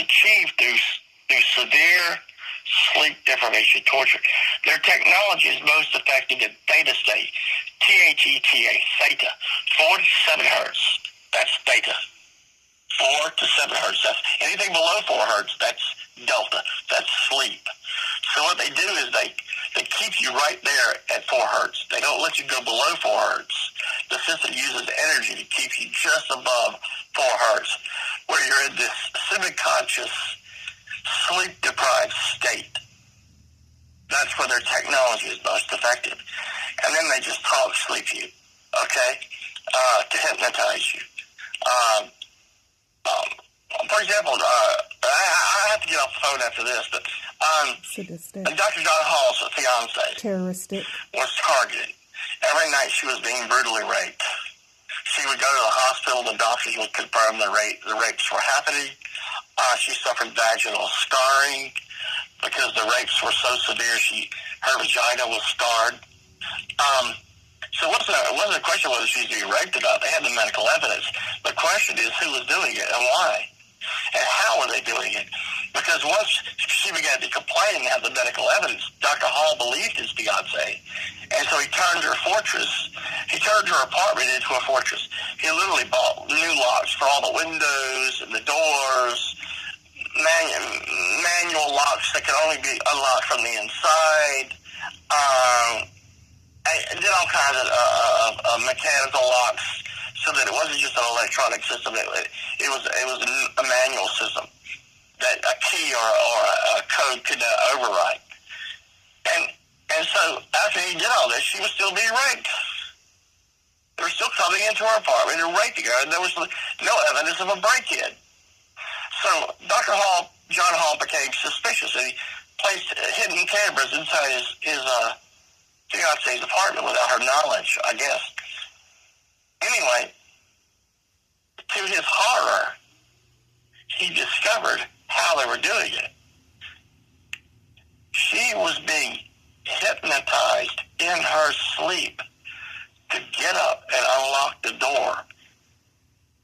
achieved through severe sleep deprivation torture. Their technology is most effective in theta state, Theta, theta, 4 to 7 hertz. That's theta. 4 to 7 hertz. That's anything below 4 hertz, that's delta. That's sleep. So what they do is they keep you right there at 4 hertz. They don't let you go below 4 hertz. The system uses energy to keep you just above 4 hertz, where you're in this semi-conscious, sleep-deprived state. That's where their technology is most effective. And then they just talk sleep you, okay, to hypnotize you. For example, I have to get off the phone after this, but Dr. John Hall's fiance was targeted. Every night she was being brutally raped. She would go to the hospital. The doctors would confirm the rapes were happening. She suffered vaginal scarring because the rapes were so severe. Her vagina was scarred. So it wasn't a question whether she was being raped or not. They had the medical evidence. The question is who was doing it and why, and how were they doing it? Because once she began to complain and have the medical evidence, Dr. Hall believed his fiance, and so he turned her apartment into a fortress. He literally bought new locks for all the windows and the doors, manual locks that could only be unlocked from the inside. Did all kinds of mechanical locks so that it wasn't just an electronic system. It was a manual system that a key or a code could override. And so after he did all this, she was still being raped. They were still coming into her apartment and raping her, and there was no evidence of a break-in. So John Hall became suspicious, and he placed hidden cameras inside his fiance's apartment without her knowledge, I guess. Anyway, to his horror, he discovered how they were doing it. She was being hypnotized in her sleep to get up and unlock the door.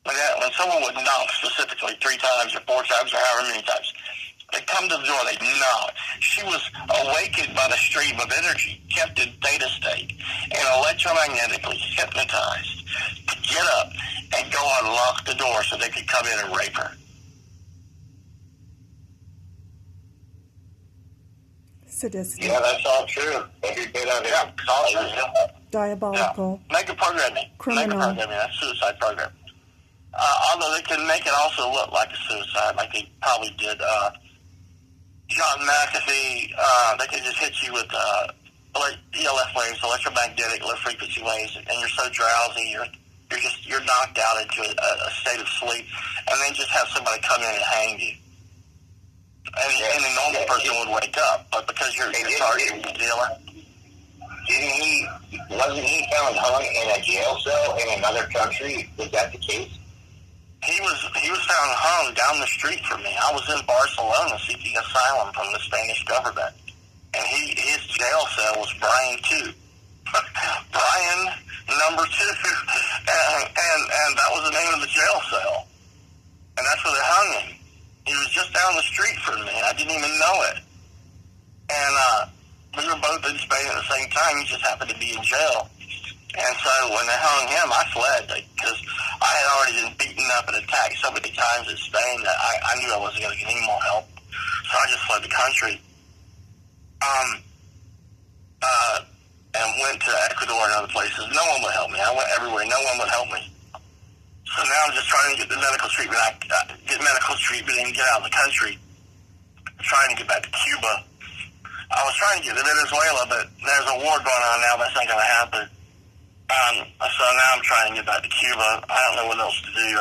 When someone would knock specifically 3 times or 4 times or however many times, they come to the door, they knock. She was awakened by the stream of energy, kept in theta state, and electromagnetically hypnotized to get up and go unlock the door so they could come in and rape her. Sadistic. Yeah, that's all true. Every bit of it. Yeah, it's all true. Yeah. Diabolical. Yeah. Make a programming. Criminal. Make a programming. That's suicide program. Although they can make it also look like a suicide, like they probably did John McAfee. They can just hit you with ELF waves, electromagnetic low frequency waves, and you're so drowsy, you're knocked out into a state of sleep, and then just have somebody come in and hang you. And a normal person would wake up, but because you're targeted dealer. Wasn't he found hung in a jail cell in another country? Was that the case? He was found hung down the street from me. I was in Barcelona seeking asylum from the Spanish government, and his jail cell was Brian 2. Brian number 2, and that was the name of the jail cell, and that's where they hung him. He was just down the street from me. I didn't even know it, and we were both in Spain at the same time. He just happened to be in jail. And so when they hung him, I fled because I had already been beaten up and attacked so many times in Spain that I knew I wasn't going to get any more help. So I just fled the country. And went to Ecuador and other places. No one would help me. I went everywhere. No one would help me. So now I'm just trying to get the medical treatment. Get medical treatment and get out of the country. I'm trying to get back to Cuba. I was trying to get to Venezuela, but there's a war going on now. That's not going to happen. So now I'm trying to get back to Cuba. I don't know what else to do.